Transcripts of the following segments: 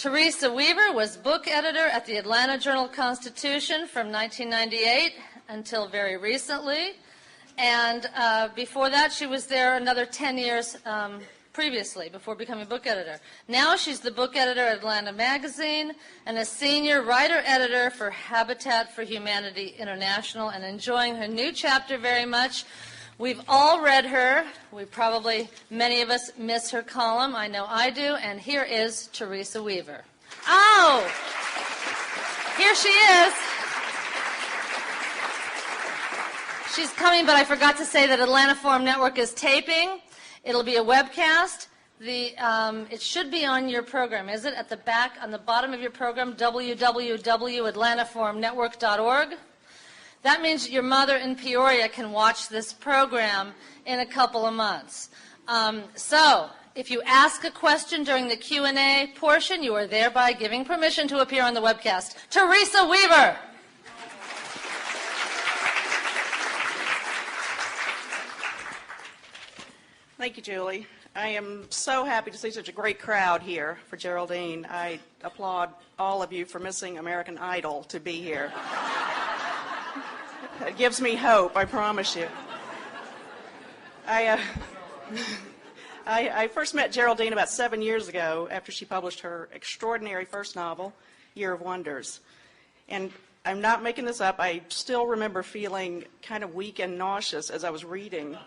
Teresa Weaver was book editor at the Atlanta Journal-Constitution from 1998 until very recently. And before that, she was there another 10 years previously, before becoming book editor. Now she's the book editor at Atlanta Magazine and a senior writer-editor for Habitat for Humanity International, and enjoying her new chapter very much. We've all read her. Many of us miss her column. I know I do. And here is Teresa Weaver. Oh, here she is. She's coming, but I forgot to say that Atlanta Forum Network is taping. It'll be a webcast. It should be on your program, is it? At the back, on the bottom of your program, www.atlantaforumnetwork.org. That means your mother in Peoria can watch this program in a couple of months. So, if you ask a question during the Q&A portion, you are thereby giving permission to appear on the webcast. Teresa Weaver. Thank you, Julie. I am so happy to see such a great crowd here for Geraldine. I applaud all of you for missing American Idol to be here. It gives me hope, I promise you. I first met Geraldine about 7 years ago after she published her extraordinary first novel, Year of Wonders. And I'm not making this up. I still remember feeling kind of weak and nauseous as I was reading.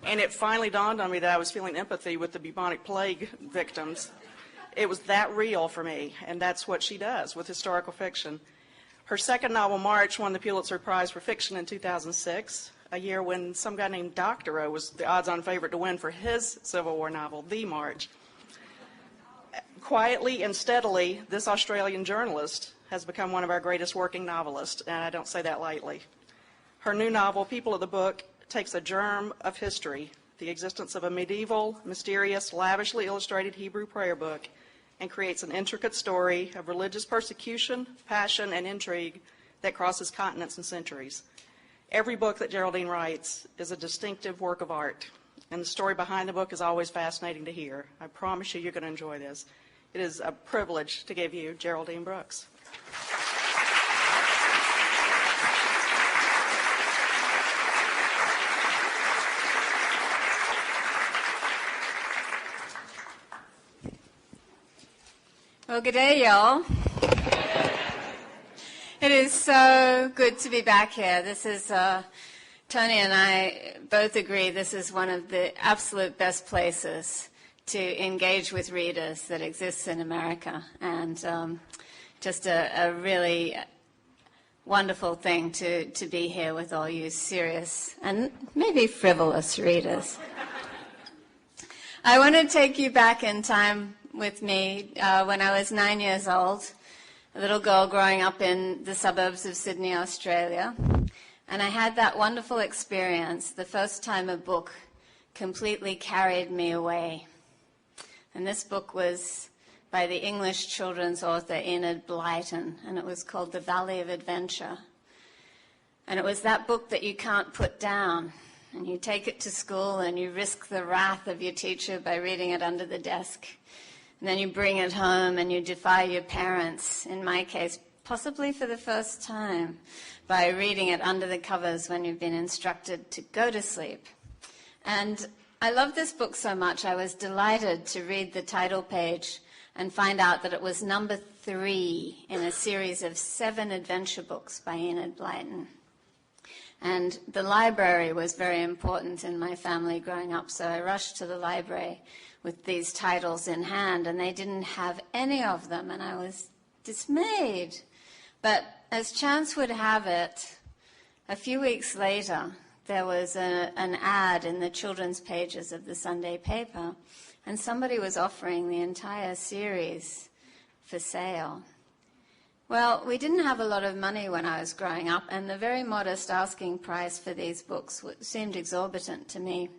And it finally dawned on me that I was feeling empathy with the bubonic plague victims. It was that real for me, and that's what she does with historical fiction. Her second novel, March, won the Pulitzer Prize for Fiction in 2006, a year when some guy named Doctorow was the odds-on favorite to win for his Civil War novel, The March. Quietly and steadily, this Australian journalist has become one of our greatest working novelists, and I don't say that lightly. Her new novel, People of the Book, takes a germ of history, the existence of a medieval, mysterious, lavishly illustrated Hebrew prayer book, and creates an intricate story of religious persecution, passion, and intrigue that crosses continents and centuries. Every book that Geraldine writes is a distinctive work of art, and the story behind the book is always fascinating to hear. I promise you, you're going to enjoy this. It is a privilege to give you Geraldine Brooks. Well, good day, y'all. It is so good to be back here. This is, Tony and I both agree this is one of the absolute best places to engage with readers that exists in America. And just a really wonderful thing to be here with all you serious and maybe frivolous readers. I want to take you back in time with me when I was 9 years old, a little girl growing up in the suburbs of Sydney, Australia. And I had that wonderful experience, the first time a book completely carried me away. And this book was by the English children's author Enid Blyton, and it was called The Valley of Adventure. And it was that book that you can't put down. And you take it to school and you risk the wrath of your teacher by reading it under the desk. And then you bring it home and you defy your parents, in my case, possibly for the first time, by reading it under the covers when you've been instructed to go to sleep. And I love this book so much, I was delighted to read the title page and find out that it was number 3 in a series of 7 adventure books by Enid Blyton. And the library was very important in my family growing up, so I rushed to the library with these titles in hand, and they didn't have any of them, and I was dismayed. But as chance would have it, a few weeks later, there was an ad in the children's pages of the Sunday paper, and somebody was offering the entire series for sale. Well, we didn't have a lot of money when I was growing up, and the very modest asking price for these books seemed exorbitant to me.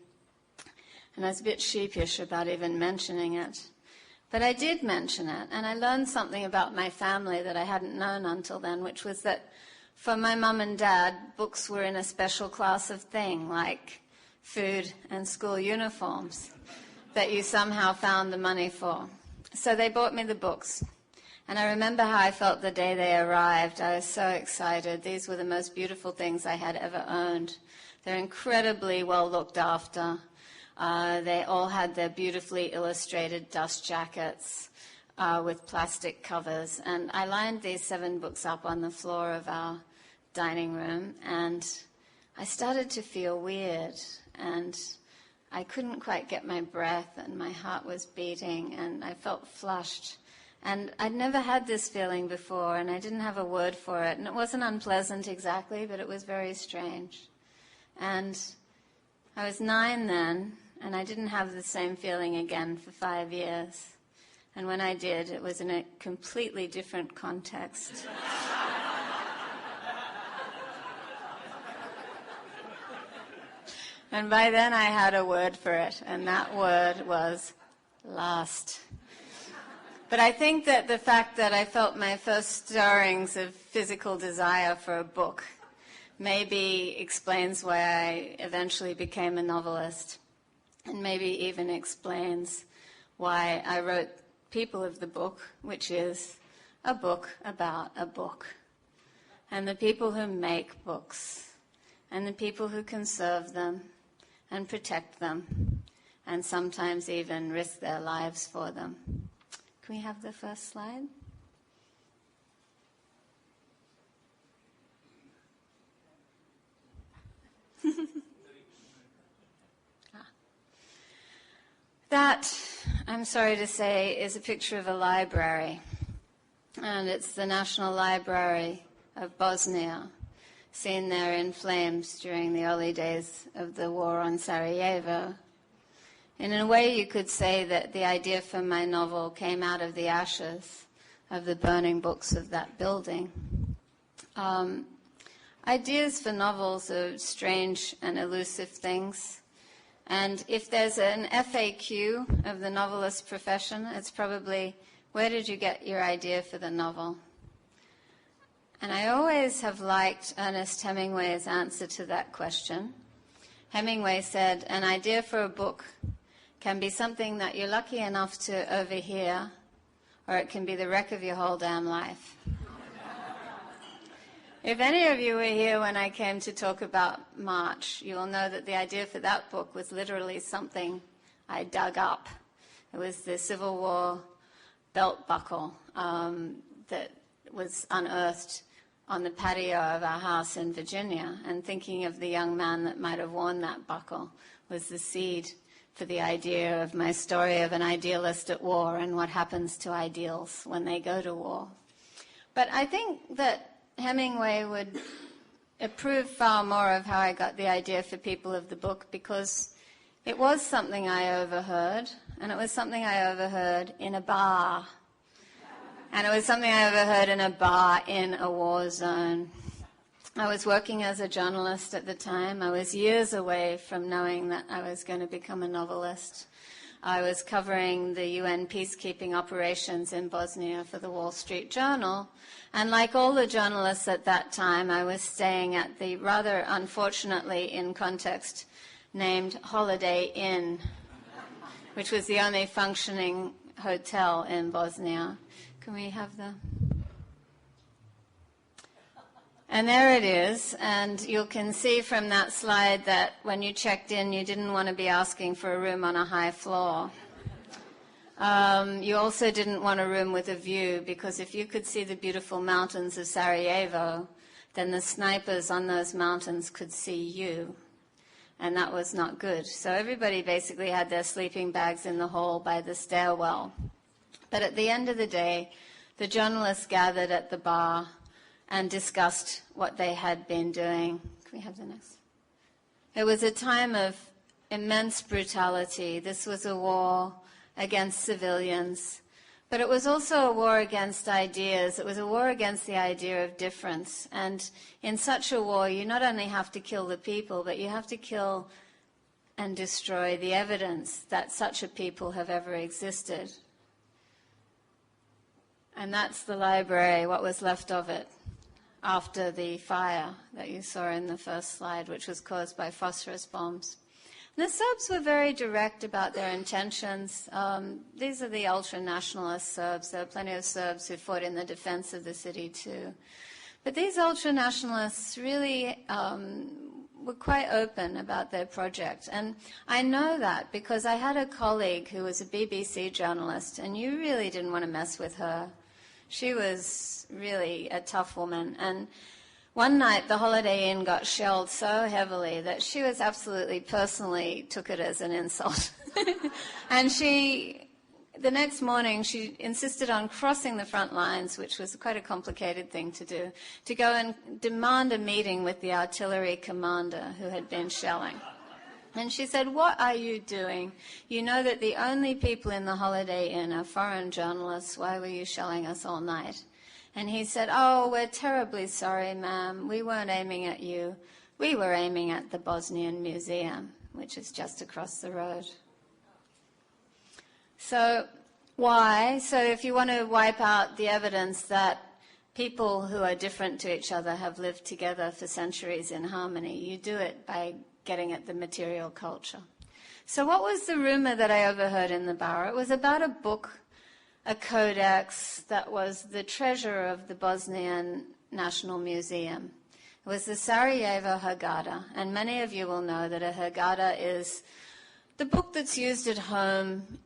And I was a bit sheepish about even mentioning it. But I did mention it, and I learned something about my family that I hadn't known until then, which was that for my mum and dad, books were in a special class of thing, like food and school uniforms, that you somehow found the money for. So they bought me the books. And I remember how I felt the day they arrived. I was so excited. These were the most beautiful things I had ever owned. They're incredibly well looked after. They all had their beautifully illustrated dust jackets with plastic covers. And I lined these 7 books up on the floor of our dining room, and I started to feel weird, and I couldn't quite get my breath, and my heart was beating, and I felt flushed. And I'd never had this feeling before, and I didn't have a word for it. And it wasn't unpleasant exactly, but it was very strange. And I was 9 then, and I didn't have the same feeling again for 5 years. And when I did, it was in a completely different context. And by then I had a word for it, and that word was lust. But I think that the fact that I felt my first stirrings of physical desire for a book maybe explains why I eventually became a novelist, and maybe even explains why I wrote People of the Book, which is a book about a book, and the people who make books, and the people who conserve them and protect them, and sometimes even risk their lives for them. Can we have the first slide? That, I'm sorry to say, is a picture of a library, and it's the National Library of Bosnia, seen there in flames during the early days of the war on Sarajevo. And in a way, you could say that the idea for my novel came out of the ashes of the burning books of that building. Ideas for novels are strange and elusive things. And if there's an FAQ of the novelist profession, it's probably, where did you get your idea for the novel? And I always have liked Ernest Hemingway's answer to that question. Hemingway said, an idea for a book can be something that you're lucky enough to overhear, or it can be the wreck of your whole damn life. If any of you were here when I came to talk about March, you will know that the idea for that book was literally something I dug up. It was the Civil War belt buckle that was unearthed on the patio of our house in Virginia, and thinking of the young man that might have worn that buckle was the seed for the idea of my story of an idealist at war and what happens to ideals when they go to war. But I think that Hemingway would approve far more of how I got the idea for People of the Book, because it was something I overheard, and it was something I overheard in a bar. And it was something I overheard in a bar in a war zone. I was working as a journalist at the time. I was years away from knowing that I was going to become a novelist. I was covering the UN peacekeeping operations in Bosnia for the Wall Street Journal. And like all the journalists at that time, I was staying at the rather unfortunately in context named Holiday Inn, which was the only functioning hotel in Bosnia. Can we have the... And there it is, and you can see from that slide that when you checked in, you didn't want to be asking for a room on a high floor. You also didn't want a room with a view, because if you could see the beautiful mountains of Sarajevo, then the snipers on those mountains could see you, and that was not good. So everybody basically had their sleeping bags in the hall by the stairwell. But at the end of the day, the journalists gathered at the bar and discussed what they had been doing. Can we have the next? It was a time of immense brutality. This was a war against civilians, but it was also a war against ideas. It was a war against the idea of difference. And in such a war, you not only have to kill the people, but you have to kill and destroy the evidence that such a people have ever existed. And that's the library, what was left of it after the fire that you saw in the first slide, which was caused by phosphorus bombs. The Serbs were very direct about their intentions. These are the ultra-nationalist Serbs. There are plenty of Serbs who fought in the defense of the city too. But these ultra-nationalists really were quite open about their project. And I know that because I had a colleague who was a BBC journalist, and you really didn't want to mess with her. She was really a tough woman. And one night, the Holiday Inn got shelled so heavily that she was absolutely personally took it as an insult. And the next morning, she insisted on crossing the front lines, which was quite a complicated thing to do, to go and demand a meeting with the artillery commander who had been shelling. And she said, "What are you doing? You know that the only people in the Holiday Inn are foreign journalists. Why were you shelling us all night?" And he said, "Oh, we're terribly sorry, ma'am. We weren't aiming at you. We were aiming at the Bosnian Museum, which is just across the road." So why? So if you want to wipe out the evidence that people who are different to each other have lived together for centuries in harmony, you do it by getting at the material culture. So what was the rumor that I overheard in the bar? It was about a book, a codex that was the treasure of the Bosnian National Museum. It was the Sarajevo Haggadah, and many of you will know that a Haggadah is the book that's used at home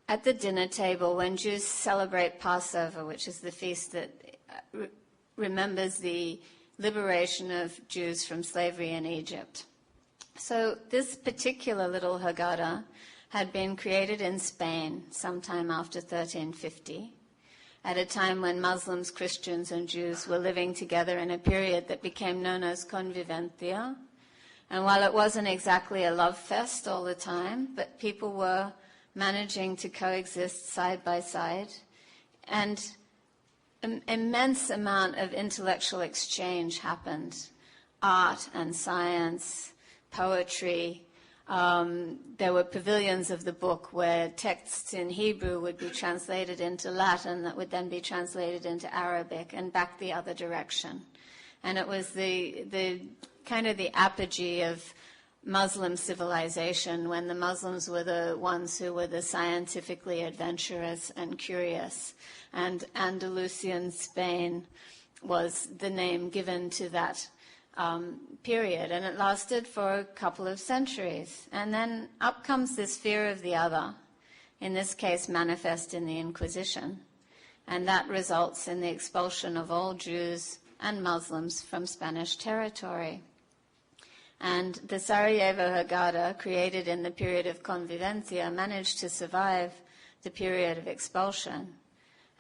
at the dinner table when Jews celebrate Passover, which is the feast that remembers the liberation of Jews from slavery in Egypt. So this particular little Haggadah had been created in Spain sometime after 1350, at a time when Muslims, Christians, and Jews were living together in a period that became known as convivencia. And while it wasn't exactly a love fest all the time, but people were managing to coexist side by side, and an immense amount of intellectual exchange happened. Art and science, poetry. There were pavilions of the book where texts in Hebrew would be translated into Latin that would then be translated into Arabic and back the other direction. And it was the kind of the apogee of Muslim civilization when the Muslims were the ones who were the scientifically adventurous and curious. And Andalusian Spain was the name given to that period, and it lasted for a couple of centuries. And then up comes this fear of the other, in this case manifest in the Inquisition, and that results in the expulsion of all Jews and Muslims from Spanish territory. And the Sarajevo Haggadah, created in the period of convivencia, managed to survive the period of expulsion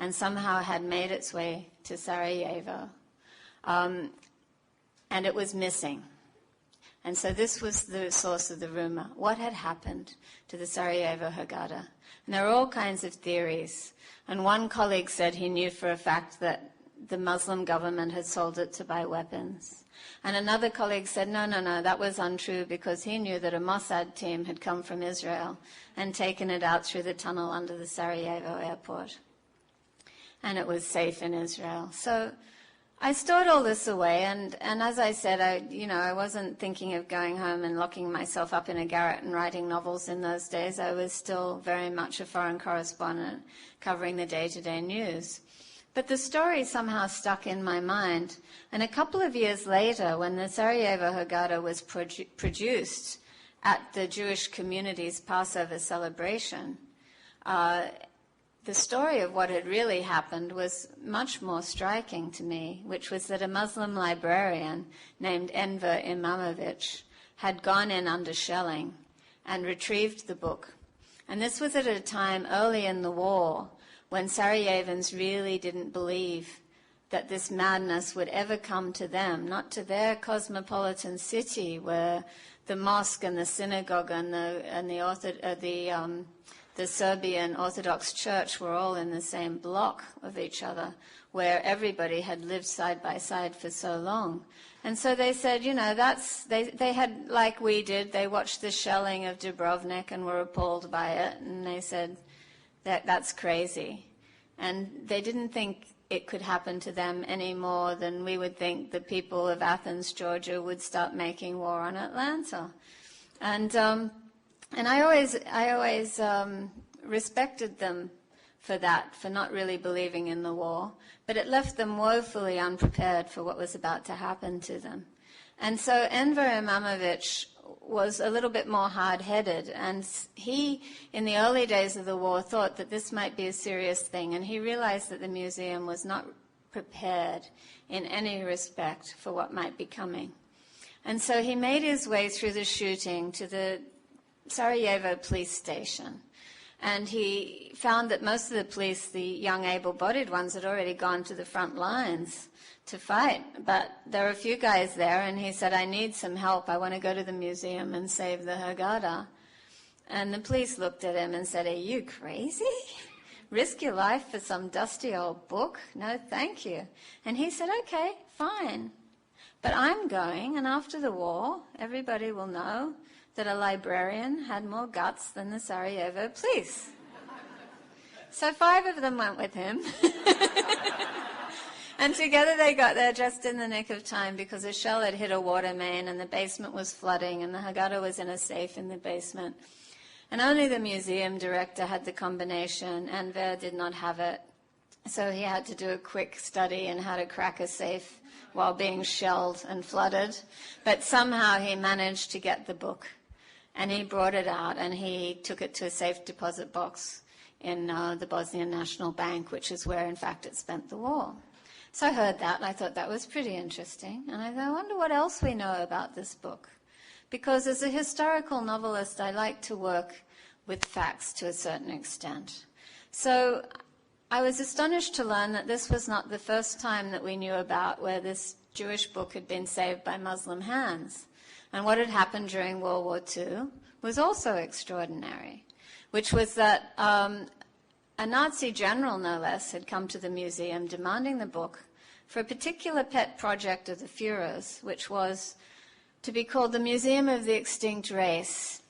and somehow had made its way to Sarajevo. And it was missing. And so this was the source of the rumor. What had happened to the Sarajevo Haggadah? And there are all kinds of theories. And one colleague said he knew for a fact that the Muslim government had sold it to buy weapons. And another colleague said, no, that was untrue because he knew that a Mossad team had come from Israel and taken it out through the tunnel under the Sarajevo airport. And it was safe in Israel. So I stored all this away, and as I said, I wasn't thinking of going home and locking myself up in a garret and writing novels in those days. I was still very much a foreign correspondent covering the day-to-day news. But the story somehow stuck in my mind. And a couple of years later, when the Sarajevo Haggadah was produced at the Jewish community's Passover celebration, the story of what had really happened was much more striking to me, which was that a Muslim librarian named Enver Imamovich had gone in under shelling and retrieved the book. And this was at a time early in the war when Sarajevans really didn't believe that this madness would ever come to them, not to their cosmopolitan city where the mosque and the synagogue and the Serbian Orthodox Church were all in the same block of each other, where everybody had lived side by side for so long. And so they said, they had, like we did, they watched the shelling of Dubrovnik and were appalled by it, and they said, that's crazy. And they didn't think it could happen to them any more than we would think the people of Athens, Georgia, would start making war on Atlanta. And And I always respected them for that, for not really believing in the war, but it left them woefully unprepared for what was about to happen to them. And so Enver Imamovich was a little bit more hard-headed, and he, in the early days of the war, thought that this might be a serious thing, and he realized that the museum was not prepared in any respect for what might be coming. And so he made his way through the shooting to the Sarajevo police station, and he found that most of the police, the young able-bodied ones, had already gone to the front lines to fight. But there were a few guys there, and he said, I need some help. I want to go to the museum and save the Haggadah. And the police looked at him and said, are you crazy? Risk your life for some dusty old book? No, thank you. And he said, okay, fine. But I'm going, and after the war, everybody will know that a librarian had more guts than the Sarajevo police. So 5 of them went with him. And together they got there just in the nick of time because a shell had hit a water main and the basement was flooding and the Haggadah was in a safe in the basement. And only the museum director had the combination. Enver did not have it. So he had to do a quick study in how to crack a safe while being shelled and flooded. But somehow he managed to get the book. And he brought it out and he took it to a safe deposit box in the Bosnian National Bank, which is where, in fact, it spent the war. So I heard that and I thought that was pretty interesting. And I thought, I wonder what else we know about this book. Because as a historical novelist, I like to work with facts to a certain extent. So I was astonished to learn that this was not the first time that we knew about where this Jewish book had been saved by Muslim hands. And what had happened during World War II was also extraordinary, which was that a Nazi general, no less, had come to the museum demanding the book for a particular pet project of the Führer's, which was to be called the Museum of the Extinct Race.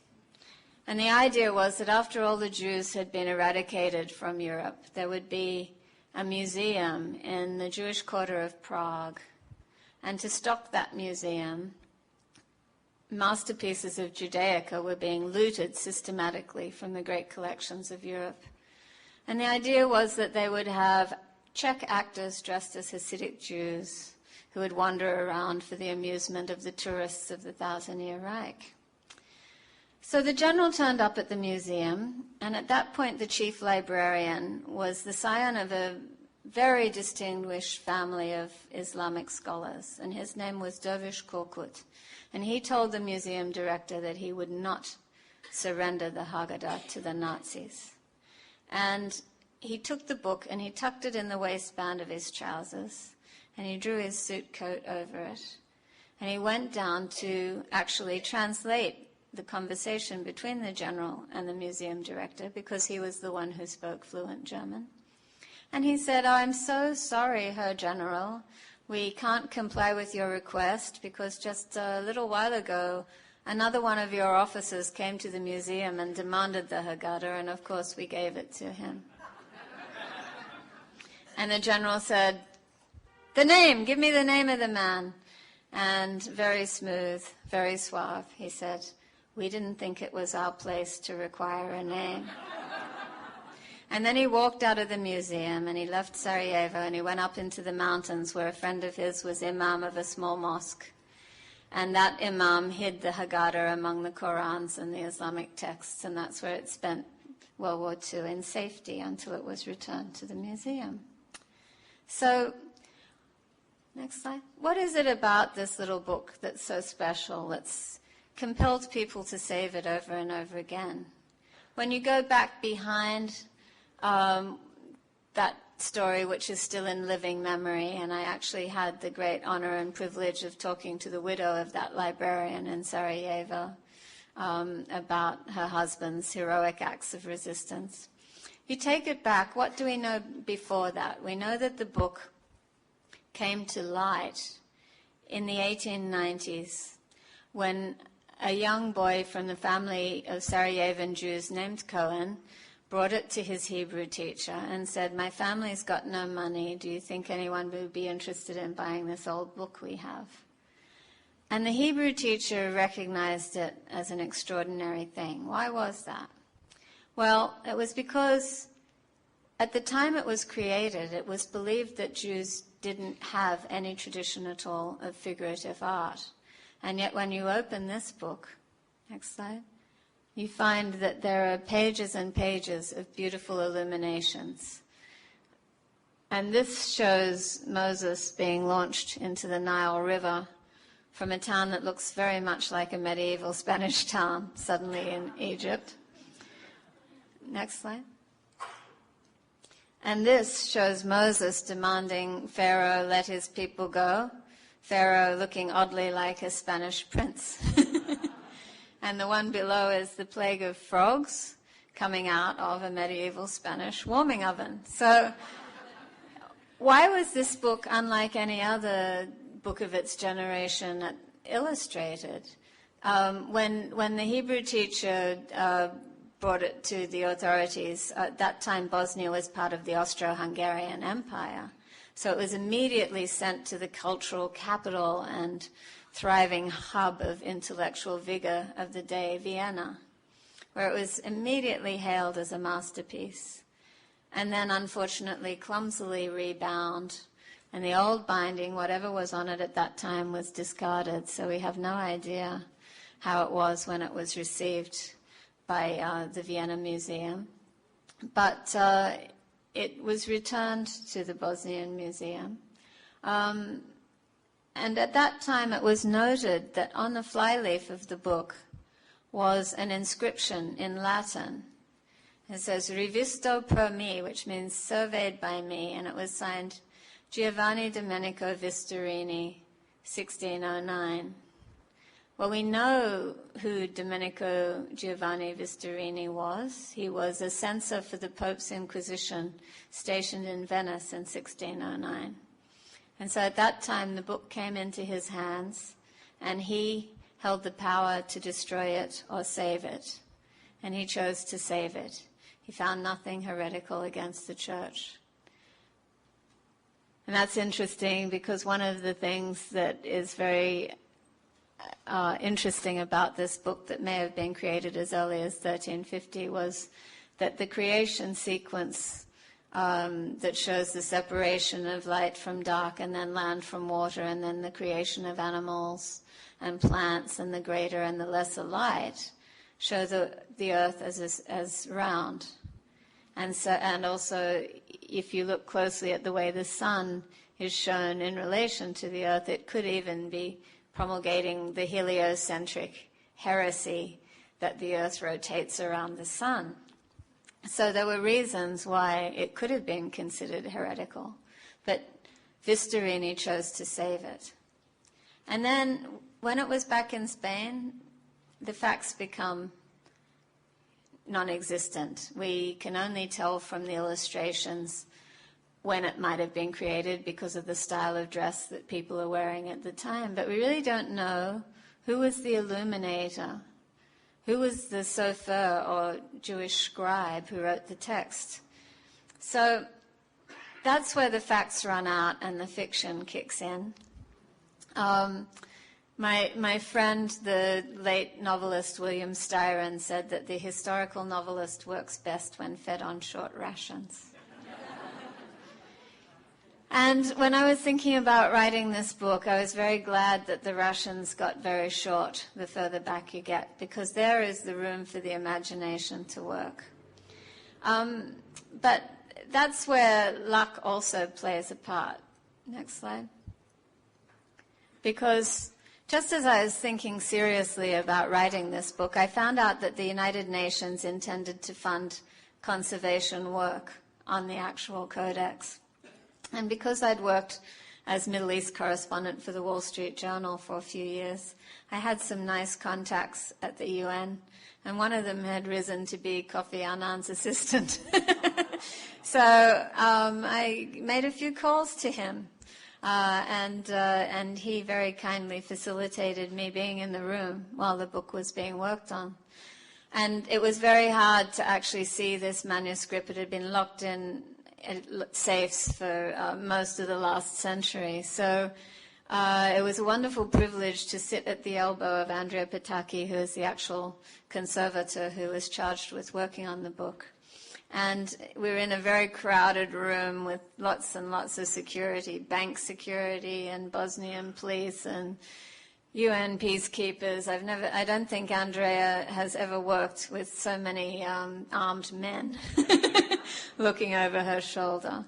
And the idea was that after all the Jews had been eradicated from Europe, there would be a museum in the Jewish quarter of Prague. And to stock that museum, masterpieces of Judaica were being looted systematically from the great collections of Europe. And the idea was that they would have Czech actors dressed as Hasidic Jews who would wander around for the amusement of the tourists of the Thousand-Year Reich. So the general turned up at the museum, and at that point the chief librarian was the scion of a very distinguished family of Islamic scholars, and his name was Dervish Korkut. And he told the museum director that he would not surrender the Haggadah to the Nazis. And he took the book and he tucked it in the waistband of his trousers and he drew his suit coat over it. And he went down to actually translate the conversation between the general and the museum director because he was the one who spoke fluent German. And he said, I'm so sorry, Herr General. We can't comply with your request because just a little while ago another one of your officers came to the museum and demanded the Haggadah, and of course we gave it to him. And the general said, the name, give me the name of the man. And very smooth, very suave, he said, we didn't think it was our place to require a name. And then he walked out of the museum and he left Sarajevo and he went up into the mountains where a friend of his was imam of a small mosque. And that imam hid the Haggadah among the Qurans and the Islamic texts, and that's where it spent World War II in safety until it was returned to the museum. So, next slide. What is it about this little book that's so special, that's compelled people to save it over and over again? When you go back behind that story, which is still in living memory, and I actually had the great honor and privilege of talking to the widow of that librarian in Sarajevo about her husband's heroic acts of resistance. You take it back, what do we know before that? We know that the book came to light in the 1890s when a young boy from the family of Sarajevan Jews named Cohen brought it to his Hebrew teacher and said, my family's got no money. Do you think anyone would be interested in buying this old book we have? And the Hebrew teacher recognized it as an extraordinary thing. Why was that? Well, it was because at the time it was created, it was believed that Jews didn't have any tradition at all of figurative art. And yet when you open this book, next slide, you find that there are pages and pages of beautiful illuminations. And this shows Moses being launched into the Nile River from a town that looks very much like a medieval Spanish town, suddenly in Egypt. Next slide. And this shows Moses demanding Pharaoh let his people go, Pharaoh looking oddly like a Spanish prince. And the one below is the plague of frogs coming out of a medieval Spanish warming oven. So why was this book unlike any other book of its generation illustrated? When the Hebrew teacher brought it to the authorities, at that time Bosnia was part of the Austro-Hungarian Empire. So it was immediately sent to the cultural capital and thriving hub of intellectual vigor of the day, Vienna, where it was immediately hailed as a masterpiece. And then, unfortunately, clumsily rebound, and the old binding, whatever was on it at that time, was discarded. So we have no idea how it was when it was received by the Vienna Museum. But it was returned to the Bosnian Museum. And at that time it was noted that on the flyleaf of the book was an inscription in Latin. It says, Rivisto per me, which means surveyed by me, and it was signed Giovanni Domenico Vistorini, 1609. Well, we know who Domenico Giovanni Vistorini was. He was a censor for the Pope's Inquisition stationed in Venice in 1609. And so at that time, the book came into his hands, and he held the power to destroy it or save it. And he chose to save it. He found nothing heretical against the church. And that's interesting because one of the things that is very interesting about this book that may have been created as early as 1350 was that the creation sequence that shows the separation of light from dark and then land from water and then the creation of animals and plants and the greater and the lesser light show the earth as round. And also, if you look closely at the way the sun is shown in relation to the earth, it could even be promulgating the heliocentric heresy that the earth rotates around the sun. So there were reasons why it could have been considered heretical, but Vistorini chose to save it. And then when it was back in Spain, the facts become non-existent. We can only tell from the illustrations when it might have been created because of the style of dress that people are wearing at the time, but we really don't know who was the illuminator. Who was the sofer or Jewish scribe who wrote the text? So that's where the facts run out and the fiction kicks in. My friend, the late novelist William Styron, said that the historical novelist works best when fed on short rations. And when I was thinking about writing this book, I was very glad that the rations got very short the further back you get, because there is the room for the imagination to work. But that's where luck also plays a part. Next slide. Because just as I was thinking seriously about writing this book, I found out that the United Nations intended to fund conservation work on the actual codex. And because I'd worked as Middle East correspondent for the Wall Street Journal for a few years, I had some nice contacts at the UN, and one of them had risen to be Kofi Annan's assistant. So I made a few calls to him, and he very kindly facilitated me being in the room while the book was being worked on. And it was very hard to actually see this manuscript. It had been locked in safes for most of the last century. So It was a wonderful privilege to sit at the elbow of Andrea Pataki, who is the actual conservator who was charged with working on the book. And we were in a very crowded room with lots and lots of security, bank security and Bosnian police and UN peacekeepers. I don't think Andrea has ever worked with so many armed men looking over her shoulder.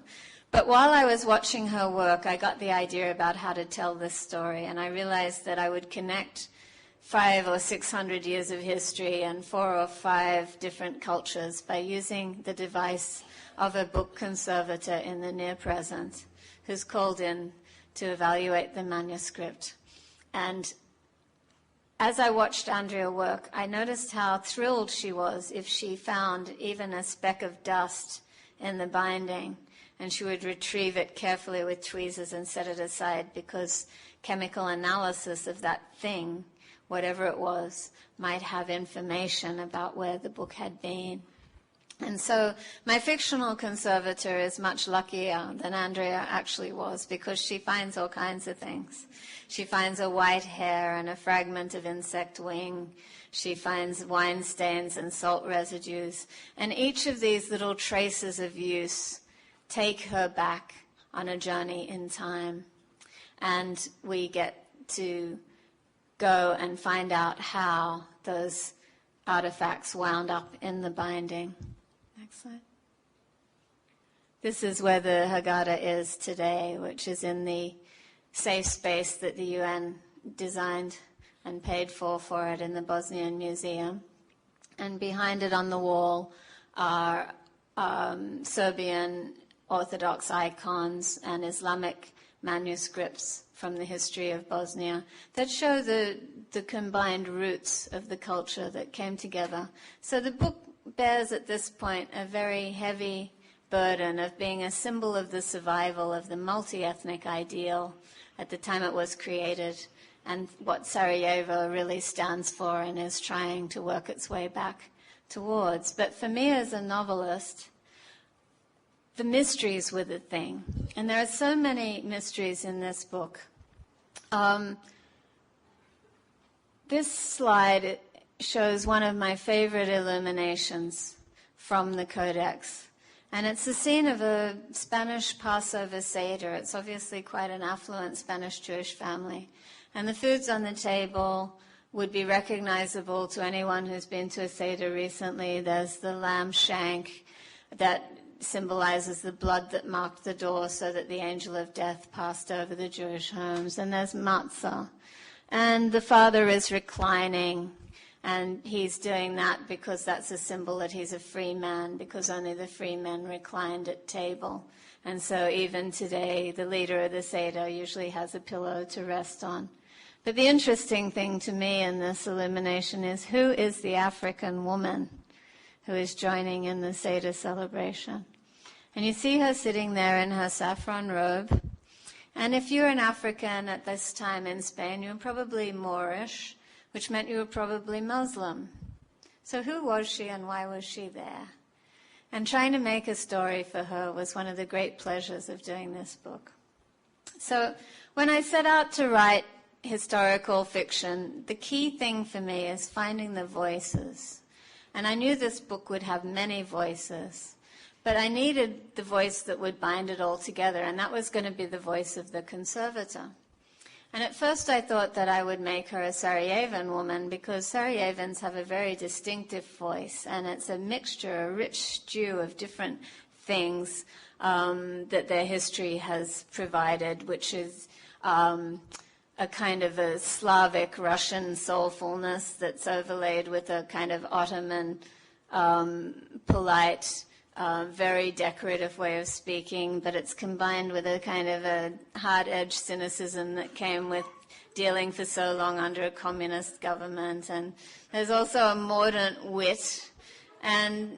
But while I was watching her work, I got the idea about how to tell this story, and I realized that I would connect 500 or 600 years of history and 4 or 5 different cultures by using the device of a book conservator in the near present who's called in to evaluate the manuscript. And as I watched Andrea work, I noticed how thrilled she was if she found even a speck of dust in the binding, and she would retrieve it carefully with tweezers and set it aside because chemical analysis of that thing, whatever it was, might have information about where the book had been. And so my fictional conservator is much luckier than Andrea actually was because she finds all kinds of things. She finds a white hair and a fragment of insect wing. She finds wine stains and salt residues. And each of these little traces of use take her back on a journey in time. And we get to go and find out how those artifacts wound up in the binding. Next slide. This is where the Haggadah is today, which is in the safe space that the UN designed and paid for it in the Bosnian Museum. And behind it on the wall are Serbian Orthodox icons and Islamic manuscripts from the history of Bosnia that show the combined roots of the culture that came together. So the book bears at this point a very heavy burden of being a symbol of the survival of the multi-ethnic ideal at the time it was created and what Sarajevo really stands for and is trying to work its way back towards. But for me as a novelist, the mysteries were the thing. And there are so many mysteries in this book. This slide shows one of my favorite illuminations from the Codex. And it's the scene of a Spanish Passover Seder. It's obviously quite an affluent Spanish Jewish family. And the foods on the table would be recognizable to anyone who's been to a Seder recently. There's the lamb shank that symbolizes the blood that marked the door so that the angel of death passed over the Jewish homes. And there's matzah. And the father is reclining, and he's doing that because that's a symbol that he's a free man, because only the free men reclined at table. And so even today, the leader of the Seder usually has a pillow to rest on. But the interesting thing to me in this illumination is who is the African woman who is joining in the Seder celebration? And you see her sitting there in her saffron robe. And if you're an African at this time in Spain, you were probably Moorish, which meant you were probably Muslim. So who was she and why was she there? And trying to make a story for her was one of the great pleasures of doing this book. So when I set out to write historical fiction, the key thing for me is finding the voices. And I knew this book would have many voices, but I needed the voice that would bind it all together, and that was going to be the voice of the conservator. And at first I thought that I would make her a Sarajevan woman because Sarajevans have a very distinctive voice, and it's a mixture, a rich stew of different things that their history has provided, which is a kind of a Slavic Russian soulfulness that's overlaid with a kind of Ottoman, polite, very decorative way of speaking, but it's combined with a kind of a hard-edged cynicism that came with dealing for so long under a communist government. And there's also a mordant wit and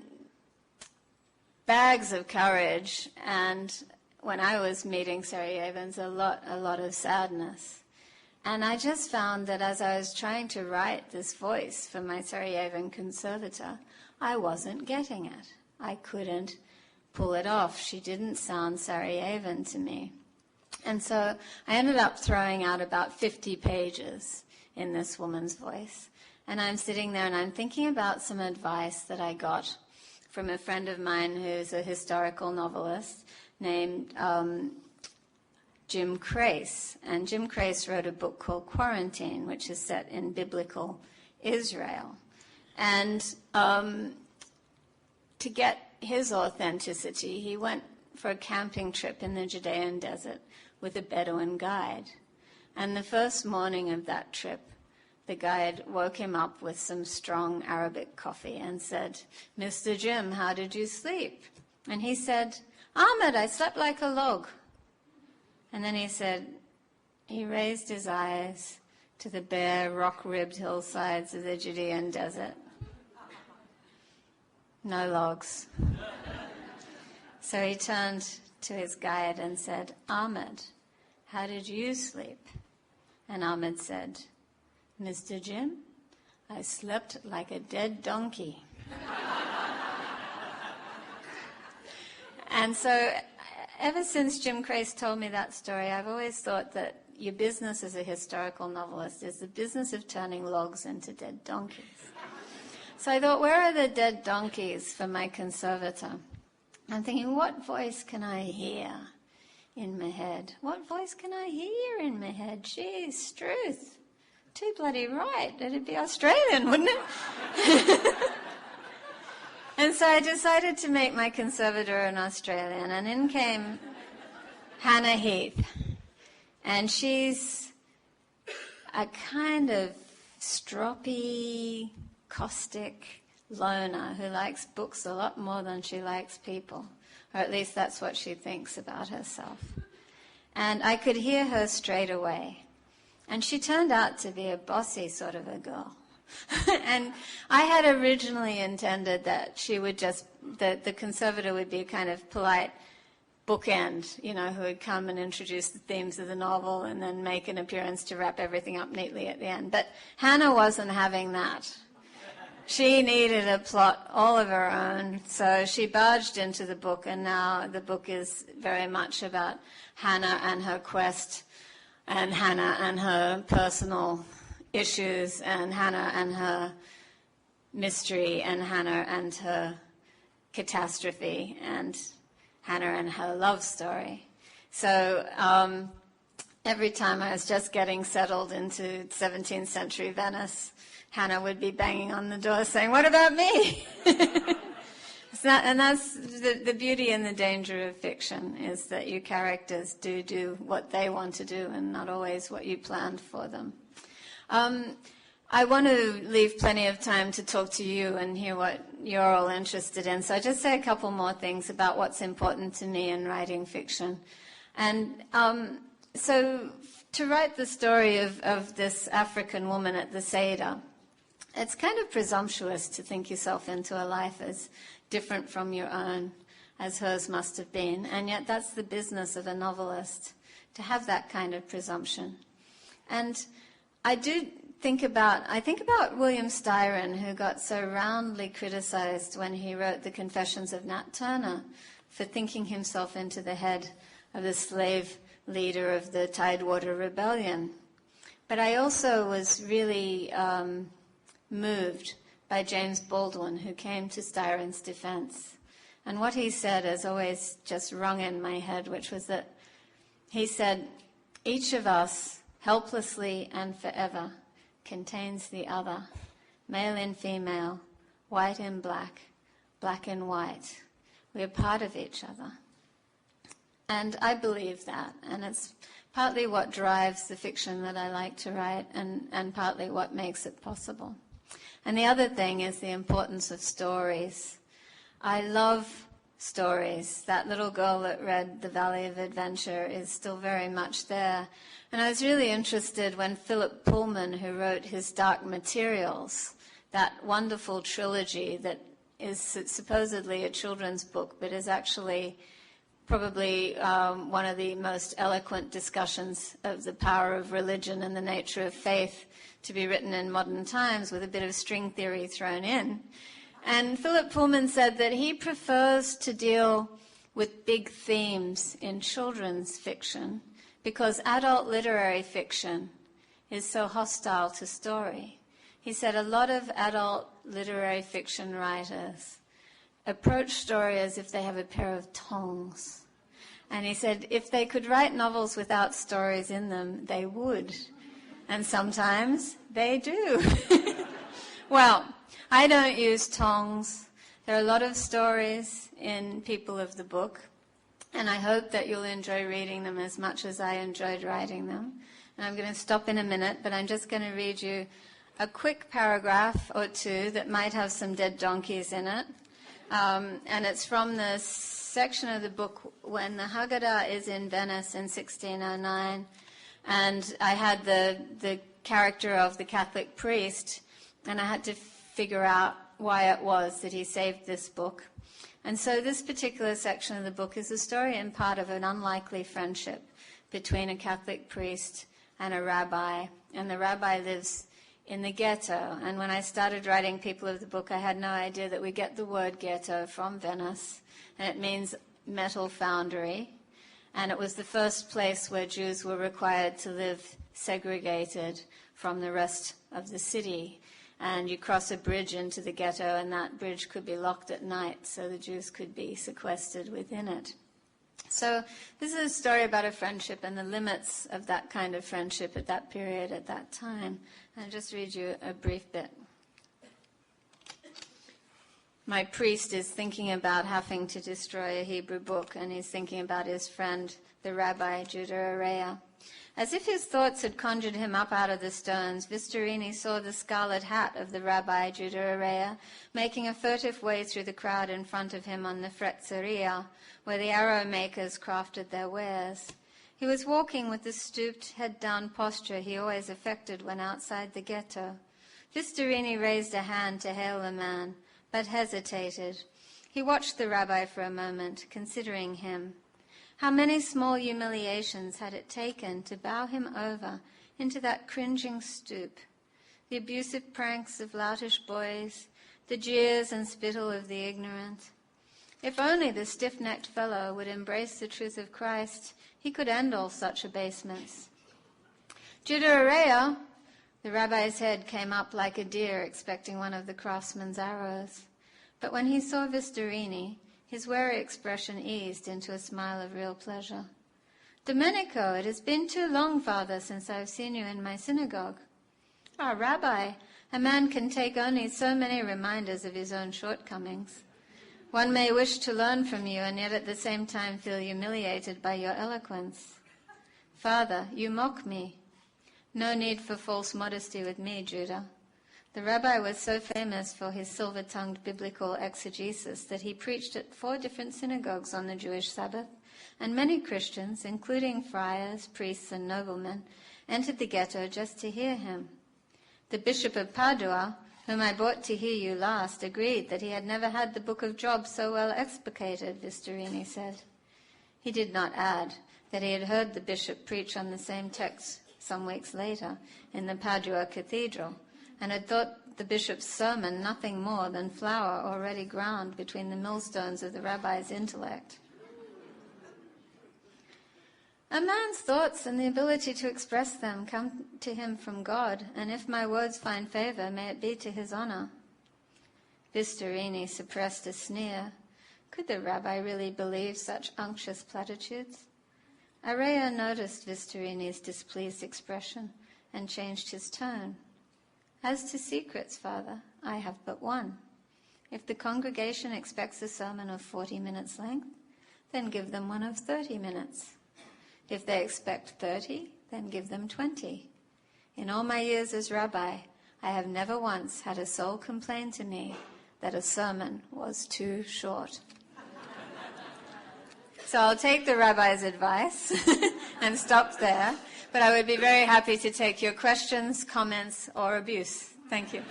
bags of courage. And when I was meeting Sarajevans, a lot of sadness. And I just found that as I was trying to write this voice for my Sarajevan conservator, I wasn't getting it. I couldn't pull it off. She didn't sound Sarajevan to me. And so I ended up throwing out about 50 pages in this woman's voice. And I'm sitting there and I'm thinking about some advice that I got from a friend of mine who's a historical novelist named Jim Crace. And Jim Crace wrote a book called Quarantine, which is set in biblical Israel. And to get his authenticity, he went for a camping trip in the Judean desert with a Bedouin guide. And the first morning of that trip, the guide woke him up with some strong Arabic coffee and said, "Mr. Jim, how did you sleep?" And he said, "Ahmed, I slept like a log." And then he raised his eyes to the bare, rock-ribbed hillsides of the Judean desert. No logs. So he turned to his guide and said, "Ahmed, how did you sleep?" And Ahmed said, "Mr. Jim, I slept like a dead donkey." And so ever since Jim Crace told me that story, I've always thought that your business as a historical novelist is the business of turning logs into dead donkeys. So I thought, where are the dead donkeys for my conservator? I'm thinking, what voice can I hear in my head? What voice can I hear in my head? Geez, Struth. Too bloody right. It'd be Australian, wouldn't it? And so I decided to make my conservator an Australian, and in came Hannah Heath. And she's a kind of stroppy, caustic loner who likes books a lot more than she likes people, or at least that's what she thinks about herself. And I could hear her straight away. And she turned out to be a bossy sort of a girl. And I had originally intended that she would the conservator would be a kind of polite bookend, who would come and introduce the themes of the novel and then make an appearance to wrap everything up neatly at the end. But Hannah wasn't having that. She needed a plot all of her own, so she barged into the book, and now the book is very much about Hannah and her quest, and Hannah and her personal issues, and Hannah and her mystery, and Hannah and her catastrophe, and Hannah and her love story. So every time I was just getting settled into 17th century Venice, Hannah would be banging on the door saying, "What about me?" And that's the beauty and the danger of fiction, is that your characters do what they want to do and not always what you planned for them. I want to leave plenty of time to talk to you and hear what you're all interested in. So I'll just say a couple more things about what's important to me in writing fiction. And so to write the story of this African woman at the Seder, it's kind of presumptuous to think yourself into a life as different from your own as hers must have been. And yet that's the business of a novelist, to have that kind of presumption. And I think about William Styron, who got so roundly criticized when he wrote The Confessions of Nat Turner for thinking himself into the head of the slave leader of the Tidewater Rebellion. But I also was really moved by James Baldwin, who came to Styron's defense. And what he said has always just rung in my head, which was that he said, "Each of us, helplessly and forever, contains the other, male and female, white and black, black and white. We are part of each other." And I believe that, and it's partly what drives the fiction that I like to write, and partly what makes it possible. And the other thing is the importance of stories. I love stories. That little girl that read The Valley of Adventure is still very much there. And I was really interested when Philip Pullman, who wrote his Dark Materials, that wonderful trilogy that is supposedly a children's book, but is actually probably one of the most eloquent discussions of the power of religion and the nature of faith to be written in modern times, with a bit of string theory thrown in. And Philip Pullman said that he prefers to deal with big themes in children's fiction because adult literary fiction is so hostile to story. He said a lot of adult literary fiction writers approach story as if they have a pair of tongs. And he said if they could write novels without stories in them, they would. And sometimes they do. Well, I don't use tongs. There are a lot of stories in People of the Book, and I hope that you'll enjoy reading them as much as I enjoyed writing them. And I'm going to stop in a minute, but I'm just going to read you a quick paragraph or two that might have some dead donkeys in it. And it's from the section of the book when the Haggadah is in Venice in 1609. And I had the character of the Catholic priest, and I had to figure out why it was that he saved this book. And so this particular section of the book is the story in part of an unlikely friendship between a Catholic priest and a rabbi. And the rabbi lives in the ghetto. And when I started writing People of the Book, I had no idea that we get the word ghetto from Venice, and it means metal foundry. And it was the first place where Jews were required to live segregated from the rest of the city. And you cross a bridge into the ghetto, and that bridge could be locked at night, so the Jews could be sequestered within it. So this is a story about a friendship and the limits of that kind of friendship at that period, at that time. And I'll just read you a brief bit. My priest is thinking about having to destroy a Hebrew book, and he's thinking about his friend, the rabbi, Judah Areya. As if his thoughts had conjured him up out of the stones, Vistorini saw the scarlet hat of the rabbi, Judah Areya, making a furtive way through the crowd in front of him on the Fretzeria, where the arrow makers crafted their wares. He was walking with the stooped, head-down posture he always affected when outside the ghetto. Vistorini raised a hand to hail the man, but hesitated. He watched the rabbi for a moment, considering him. How many small humiliations had it taken to bow him over into that cringing stoop? The abusive pranks of loutish boys, the jeers and spittle of the ignorant. If only the stiff-necked fellow would embrace the truth of Christ, he could end all such abasements. Judah Areya, the rabbi's head came up like a deer expecting one of the craftsman's arrows. But when he saw Vistorini, his wary expression eased into a smile of real pleasure. Domenico, it has been too long, Father, since I've seen you in my synagogue. Ah, Rabbi, a man can take only so many reminders of his own shortcomings. One may wish to learn from you and yet at the same time feel humiliated by your eloquence. Father, you mock me. No need for false modesty with me, Judah. The rabbi was so famous for his silver-tongued biblical exegesis that he preached at 4 different synagogues on the Jewish Sabbath, and many Christians, including friars, priests, and noblemen, entered the ghetto just to hear him. The Bishop of Padua, whom I brought to hear you last, agreed that he had never had the Book of Job so well explicated, Vistorini said. He did not add that he had heard the bishop preach on the same text some weeks later in the Padua Cathedral, and had thought the bishop's sermon nothing more than flour already ground between the millstones of the rabbi's intellect. A man's thoughts and the ability to express them come to him from God, and if my words find favor, may it be to his honor. Vistorini suppressed a sneer. Could the rabbi really believe such unctuous platitudes? Areya noticed Vistorini's displeased expression and changed his tone. As to secrets, Father, I have but one. If the congregation expects a sermon of 40 minutes length, then give them one of 30 minutes. If they expect 30, then give them 20. In all my years as rabbi, I have never once had a soul complain to me that a sermon was too short. So I'll take the rabbi's advice and stop there, but I would be very happy to take your questions, comments, or abuse. Thank you.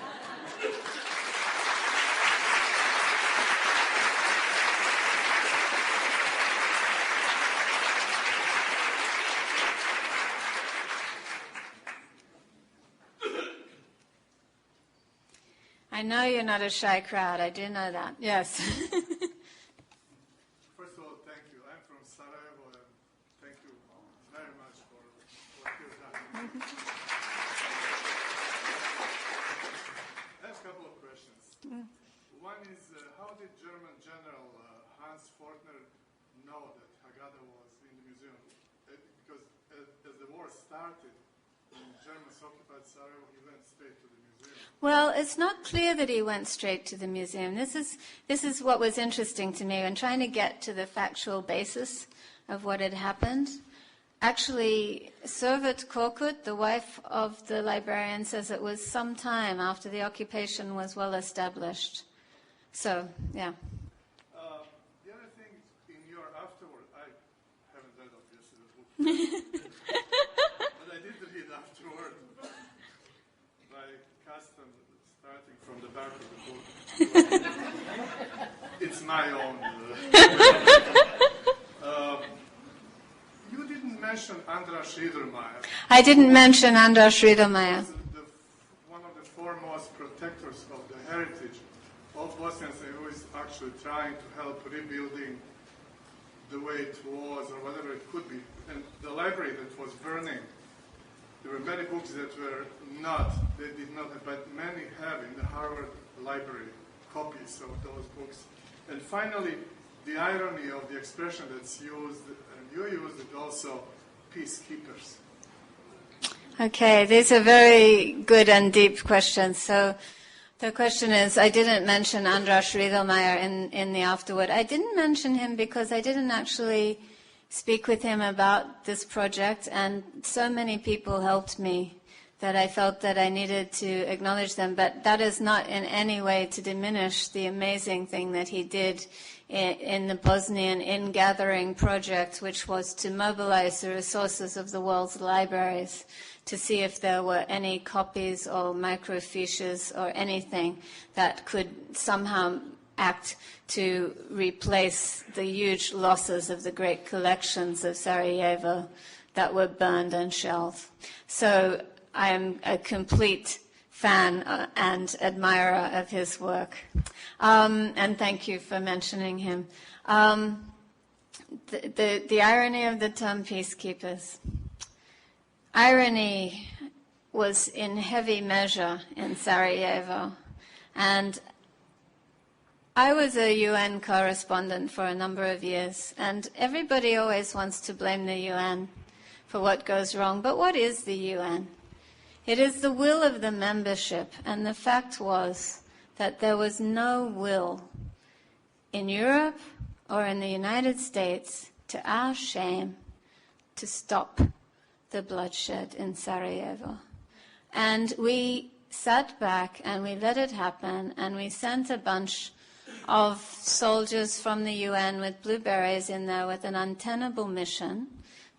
I know you're not a shy crowd. I do know that. Yes. First of all, thank you. I'm from Sarajevo, and thank you very much for occupied Sarajevo, he went straight to the museum. Well, it's not clear that he went straight to the museum. This is what was interesting to me when trying to get to the factual basis of what had happened. Actually, Servet Korkut, the wife of the librarian, says it was some time after the occupation was well established. So, yeah. The other thing, in your afterward, I haven't read obviously the book, but I did read afterward by custom, starting from the back of the book. It's my own. You didn't mention Andras Riedermeier. I didn't mention Andras Riedermeier. One of the foremost protectors of the heritage of Bosnians, who is actually trying to help rebuilding the way it was or whatever it could be. And the library that was burning, there were many books that were not, they did not have, but many have in the Harvard Library copies of those books. And finally, the irony of the expression that's used, and you used it also, peacekeepers. Okay, these are very good and deep questions. So the question is, I didn't mention Andras Riedermeier in the afterword. I didn't mention him because I didn't actually speak with him about this project, and so many people helped me that I felt that I needed to acknowledge them. But that is not in any way to diminish the amazing thing that he did in the Bosnian In-Gathering project, which was to mobilize the resources of the world's libraries to see if there were any copies or microfiches or anything that could somehow act to replace the huge losses of the great collections of Sarajevo that were burned and shelled. So I am a complete fan and admirer of his work. And thank you for mentioning him. The irony of the term peacekeepers. Irony was in heavy measure in Sarajevo. And I was a UN correspondent for a number of years, and everybody always wants to blame the UN for what goes wrong. But what is the UN? It is the will of the membership, and the fact was that there was no will in Europe or in the United States, to our shame, to stop the bloodshed in Sarajevo. And we sat back and we let it happen, and we sent a bunch of soldiers from the UN with blue berets in there with an untenable mission,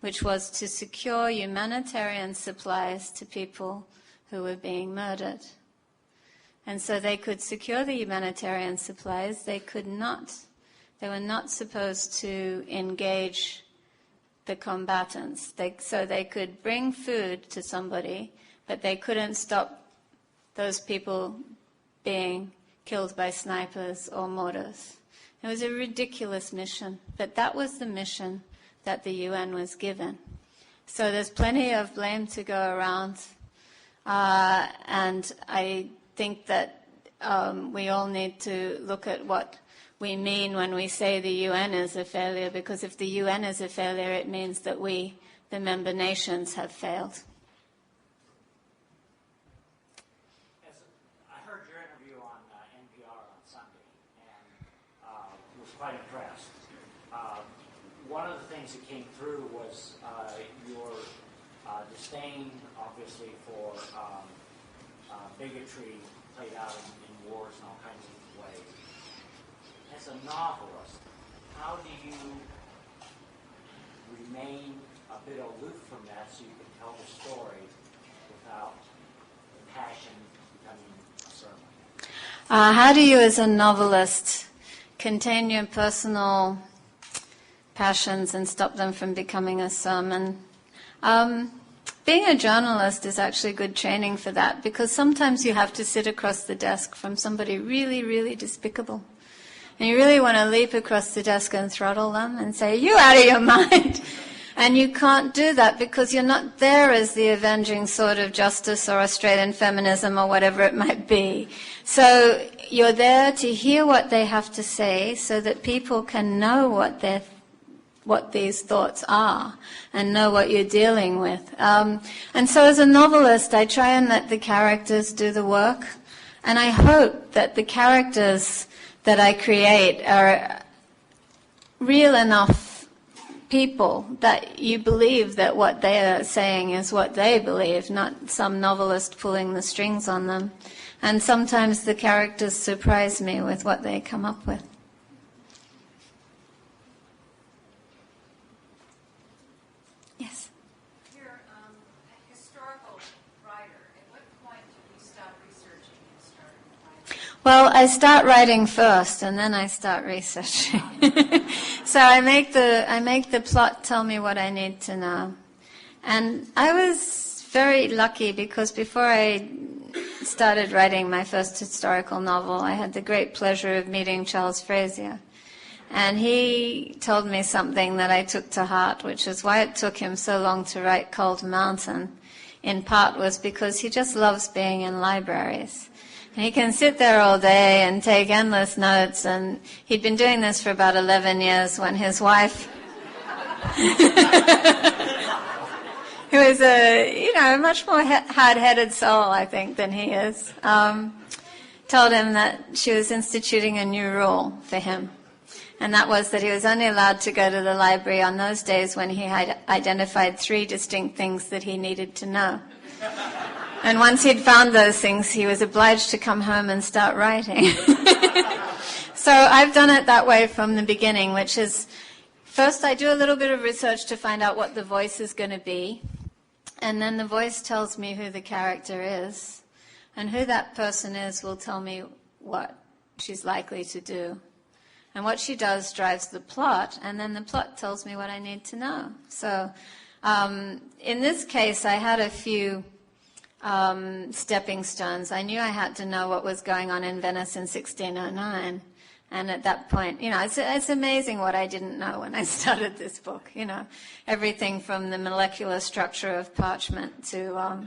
which was to secure humanitarian supplies to people who were being murdered. And so they could secure the humanitarian supplies. They could not. They were not supposed to engage the combatants. So they could bring food to somebody, but they couldn't stop those people being killed by snipers or mortars. It was a ridiculous mission, but that was the mission that the UN was given. So there's plenty of blame to go around, and I think that we all need to look at what we mean when we say the UN is a failure, because if the UN is a failure, it means that we, the member nations, have failed. Quite impressed. One of the things that came through was your disdain, obviously, for bigotry played out in wars and all kinds of ways. As a novelist, how do you remain a bit aloof from that so you can tell the story without the passion becoming a sermon? How do you, as a novelist, contain your personal passions and stop them from becoming a sermon? Being a journalist is actually good training for that, because sometimes you have to sit across the desk from somebody really, really despicable. And you really want to leap across the desk and throttle them and say, "You out of your mind!" And you can't do that because you're not there as the avenging sword of justice or Australian feminism or whatever it might be. So you're there to hear what they have to say so that people can know what what these thoughts are and know what you're dealing with. And so as a novelist, I try and let the characters do the work. And I hope that the characters that I create are real enough people that you believe that what they are saying is what they believe, not some novelist pulling the strings on them. And sometimes the characters surprise me with what they come up with. Yes? You're a historical writer. At what point did you stop researching and start writing? Well, I start writing first, and then I start researching. So I make the plot tell me what I need to know. And I was very lucky because before I started writing my first historical novel, I had the great pleasure of meeting Charles Frazier. And he told me something that I took to heart, which is why it took him so long to write Cold Mountain. In part was because he just loves being in libraries. And he can sit there all day and take endless notes, and he'd been doing this for about 11 years when his wife, who is a much more hard-headed soul, I think, than he is, told him that she was instituting a new rule for him. And that was that he was only allowed to go to the library on those days when he had identified 3 distinct things that he needed to know. And once he'd found those things, he was obliged to come home and start writing. So I've done it that way from the beginning, which is, first I do a little bit of research to find out what the voice is going to be. And then the voice tells me who the character is. And who that person is will tell me what she's likely to do. And what she does drives the plot, and then the plot tells me what I need to know. So in this case, I had a few stepping stones. I knew I had to know what was going on in Venice in 1609. And at that point, it's amazing what I didn't know when I started this book. Everything from the molecular structure of parchment to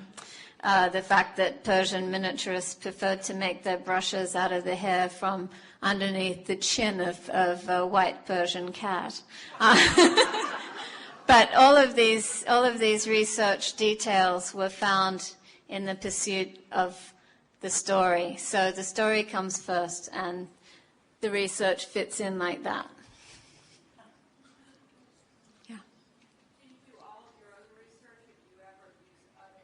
the fact that Persian miniaturists preferred to make their brushes out of the hair from underneath the chin of a white Persian cat. But all of these research details were found in the pursuit of the story. So the story comes first, and the research fits in like that. Yeah. Do you do all of your own research, or do you ever use other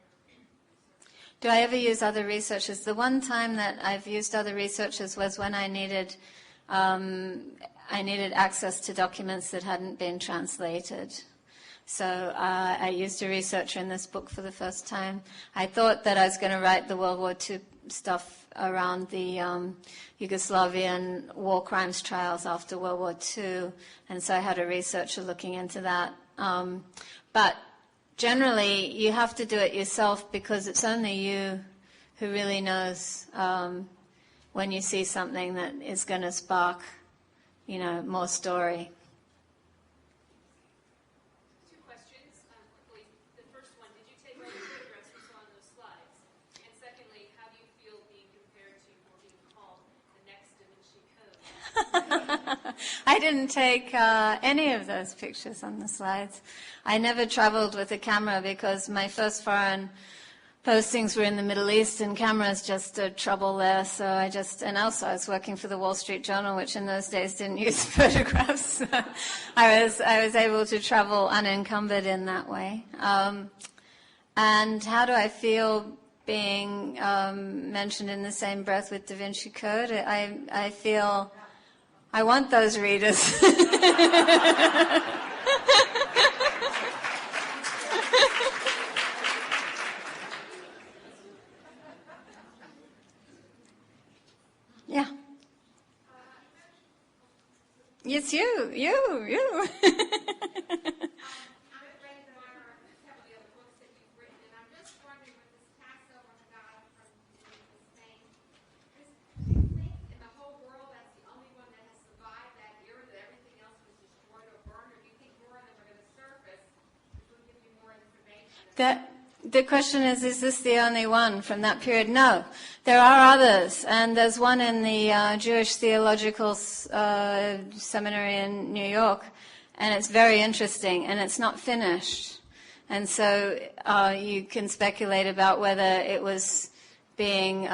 research? Do I ever use other researchers? The one time that I've used other researchers was when I needed access to documents that hadn't been translated. So I used a researcher in this book for the first time. I thought that I was going to write the World War II stuff around the Yugoslavian war crimes trials after World War II, and so I had a researcher looking into that. But generally, you have to do it yourself because it's only you who really knows when you see something that is going to spark, more story. Two questions, quickly. The first one, did you take all the photographs you saw on those slides? And secondly, how do you feel being compared to or being called the next Da Vinci Code? I didn't take any of those pictures on the slides. I never traveled with a camera because my first foreign postings were in the Middle East, and cameras just trouble there. So and also I was working for the Wall Street Journal, which in those days didn't use photographs. So I was able to travel unencumbered in that way. And how do I feel being mentioned in the same breath with Da Vinci Code? I feel I want those readers. Yeah. It's you. I'm a great admirer of several of the other books that you've written, and I'm just wondering with this Passover Haggadah from Spain, do you think in the whole world that's the only one that has survived that era, that everything else was destroyed or burned, or do you think more of them are going to surface, which will give you more information? The question is this the only one from that period? No. There are others, and there's one in the Jewish Theological Seminary in New York, And it's very interesting, and it's not finished. And so you can speculate about whether it was being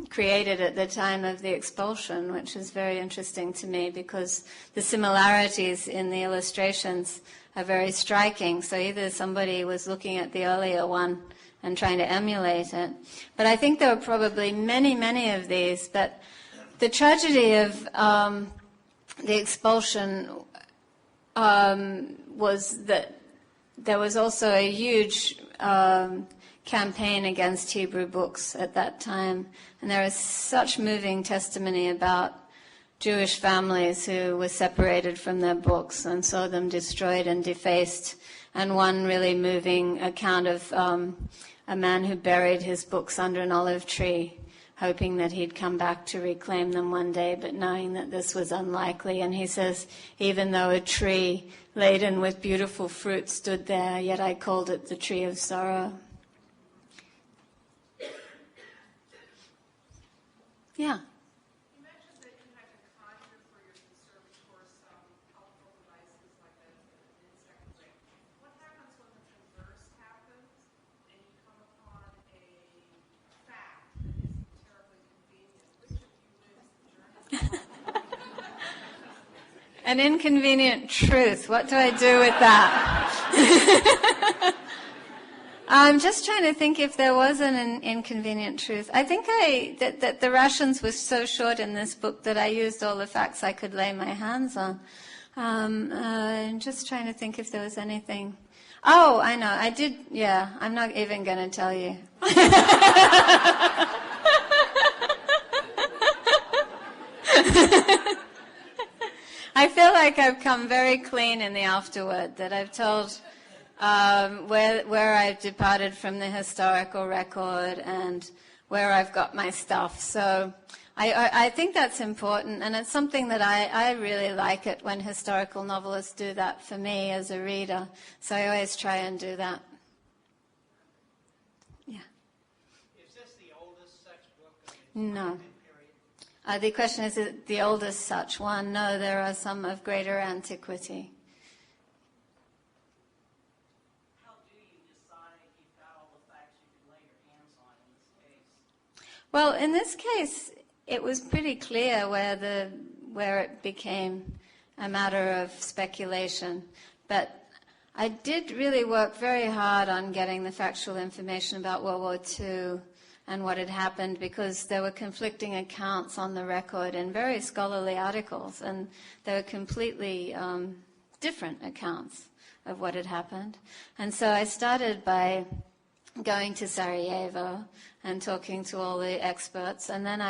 created at the time of the expulsion, which is very interesting to me because the similarities in the illustrations are very striking. So either somebody was looking at the earlier one and trying to emulate it. But I think there were probably many, many of these. But the tragedy of the expulsion was that there was also a huge campaign against Hebrew books at that time. And there is such moving testimony about Jewish families who were separated from their books and saw them destroyed and defaced. And one really moving account of a man who buried his books under an olive tree, hoping that he'd come back to reclaim them one day, but knowing that this was unlikely. And he says, even though a tree laden with beautiful fruit stood there, yet I called it the tree of sorrow. Yeah. You mentioned that you had to conjure for your conservator some helpful devices like the insect ring. What happens when the converse happens and you come upon a fact that isn't terribly convenient? Which of you wins the journey? An inconvenient truth. What do I do with that? I'm just trying to think if there was an inconvenient truth. I think that the rations were so short in this book that I used all the facts I could lay my hands on. I'm just trying to think if there was anything. Oh, I know. I did. Yeah, I'm not even going to tell you. I feel like I've come very clean in the afterword, that I've told where I've departed from the historical record and where I've got my stuff. So I think that's important, and it's something that I really like it when historical novelists do that for me as a reader. So I always try and do that. Yeah. Is this the oldest such book? No. The question is it the oldest such one? No, there are some of greater antiquity. How do you decide if you've got all the facts you can lay your hands on in this case? Well, in this case, it was pretty clear where it became a matter of speculation. But I did really work very hard on getting the factual information about World War II and what had happened, because there were conflicting accounts on the record in very scholarly articles, and they were completely different accounts of what had happened. And so I started by going to Sarajevo and talking to all the experts, and then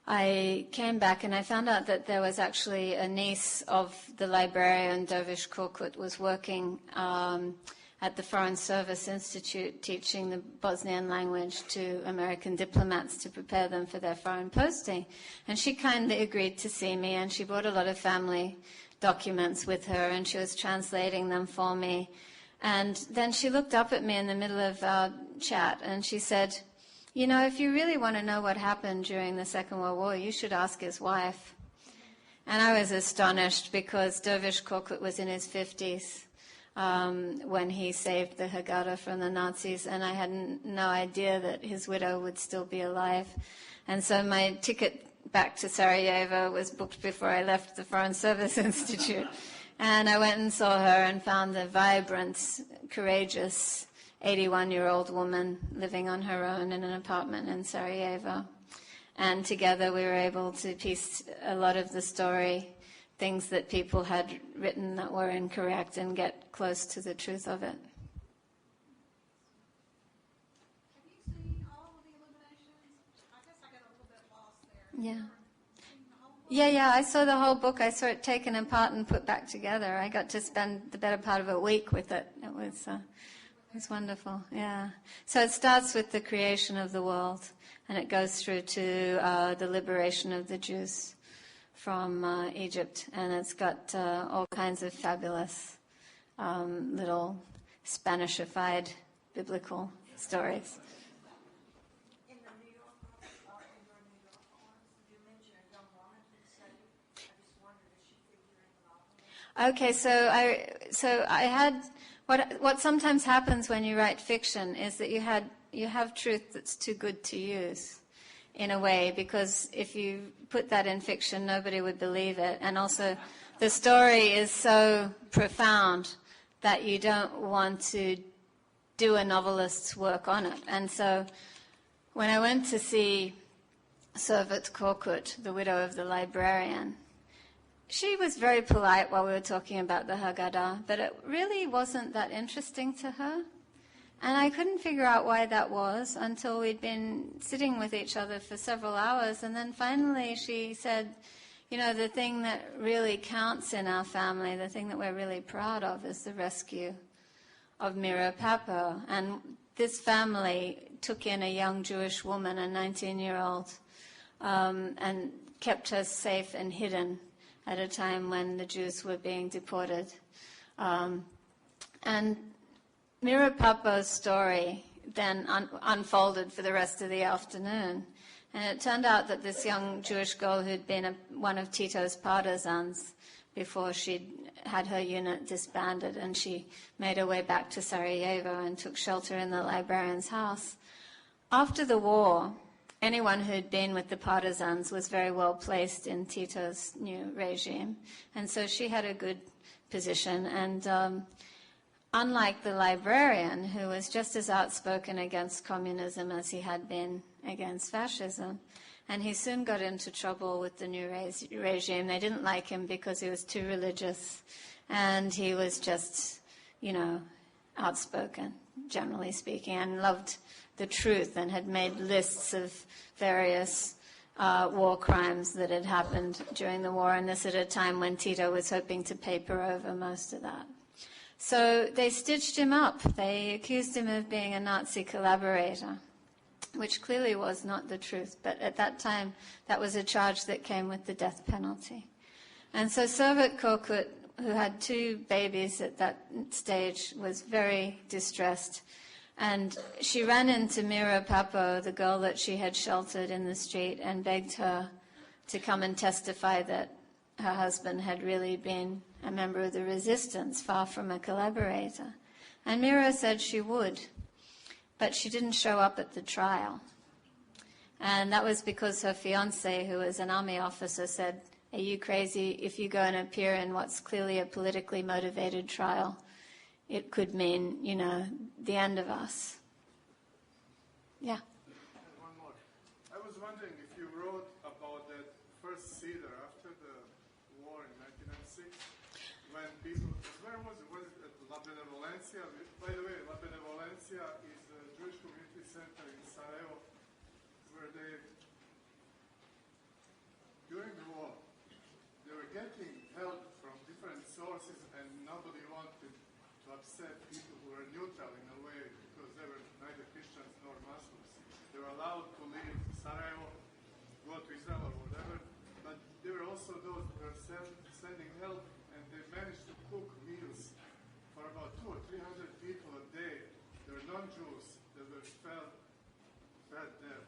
I came back and I found out that there was actually a niece of the librarian Dervish Korkut was working at the Foreign Service Institute teaching the Bosnian language to American diplomats to prepare them for their foreign posting. And she kindly agreed to see me, and she brought a lot of family documents with her, and she was translating them for me. And then she looked up at me in the middle of our chat, and she said, you know, if you really want to know what happened during the Second World War, you should ask his wife. And I was astonished, because Dervish Korkut was in his 50s. When he saved the Haggadah from the Nazis, and I had no idea that his widow would still be alive. And so my ticket back to Sarajevo was booked before I left the Foreign Service Institute. And I went and saw her and found the vibrant, courageous 81-year-old woman living on her own in an apartment in Sarajevo. And together we were able to piece a lot of the story, things that people had written that were incorrect, and get close to the truth of it. Have you seen all of the illuminations? I guess I got a little bit lost there. Yeah, I saw the whole book. I saw it taken apart and put back together. I got to spend the better part of a week with it. It was wonderful, yeah. So it starts with the creation of the world, and it goes through to the liberation of the Jews from Egypt, and it's got all kinds of fabulous little Spanishified biblical stories. In the New York, in your New York arms, you mentioned a young woman who studied. I just wondered if she figured in the novel. Okay, so I had what sometimes happens when you write fiction is that you have truth that's too good to use, in a way, because if you put that in fiction, nobody would believe it, and also the story is so profound that you don't want to do a novelist's work on it. And so when I went to see Servet Korkut, the widow of the librarian, she was very polite while we were talking about the Haggadah, but it really wasn't that interesting to her. And I couldn't figure out why that was until we'd been sitting with each other for several hours. And then finally she said, you know, the thing that really counts in our family, the thing that we're really proud of, is the rescue of Mira Papo. And this family took in a young Jewish woman, a 19-year-old, and kept her safe and hidden at a time when the Jews were being deported. And Mira Papo's story then unfolded for the rest of the afternoon. And it turned out that this young Jewish girl who'd been one of Tito's partisans before she'd had her unit disbanded, and she made her way back to Sarajevo and took shelter in the librarian's house. After the war, anyone who'd been with the partisans was very well placed in Tito's new regime. And so she had a good position. And unlike the librarian, who was just as outspoken against communism as he had been against fascism, and he soon got into trouble with the new regime. They didn't like him because he was too religious, and he was just, you know, outspoken, generally speaking, and loved the truth and had made lists of various war crimes that had happened during the war, and this at a time when Tito was hoping to paper over most of that. So they stitched him up. They accused him of being a Nazi collaborator, which clearly was not the truth, but at that time that was a charge that came with the death penalty. And so Servet Korkut, who had 2 babies at that stage, was very distressed. And she ran into Mira Papo, the girl that she had sheltered in the street, and begged her to come and testify that her husband had really been a member of the resistance, far from a collaborator. And Mira said she would, but she didn't show up at the trial. And that was because her fiancé, who was an army officer, said, "Are you crazy? If you go and appear in what's clearly a politically motivated trial, it could mean, you know, the end of us." Yeah. And one more. I was wondering if you wrote about that first Seder after the war in 1996, when people, where was it? Was it at La Benevolencia? By the way, La Benevolencia is a Jewish community center in Sarajevo, where they, during the war, they were getting help from different sources, and nobody wanted to upset people who were neutral in a way, because they were neither Christians nor Muslims. They were allowed to leave Sarajevo, go to Israel or whatever, but there were also those who were sending help, and they managed to cook meals for about 200 or 300 people a day. They were non-Jews that were fed there.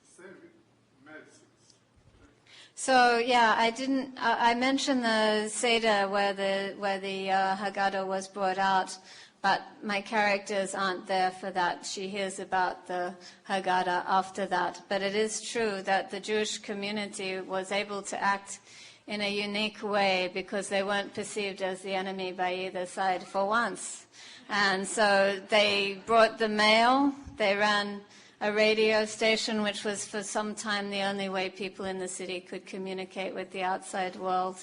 Same with medicines. So yeah, I mentioned the Seder where the Haggadah was brought out, but my characters aren't there for that. She hears about the Haggadah after that. But it is true that the Jewish community was able to act in a unique way because they weren't perceived as the enemy by either side for once. And so they brought the mail, they ran a radio station, which was for some time the only way people in the city could communicate with the outside world.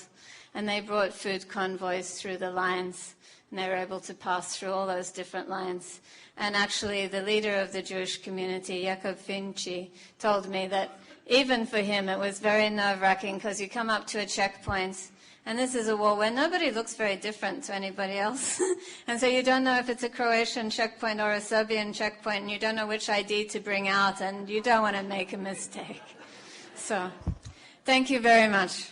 And they brought food convoys through the lines, and they were able to pass through all those different lines. And actually, the leader of the Jewish community, Jakob Finci, told me that even for him it was very nerve-wracking because you come up to a checkpoint, and this is a war where nobody looks very different to anybody else. And so you don't know if it's a Croatian checkpoint or a Serbian checkpoint, and you don't know which ID to bring out, and you don't want to make a mistake. So, thank you very much.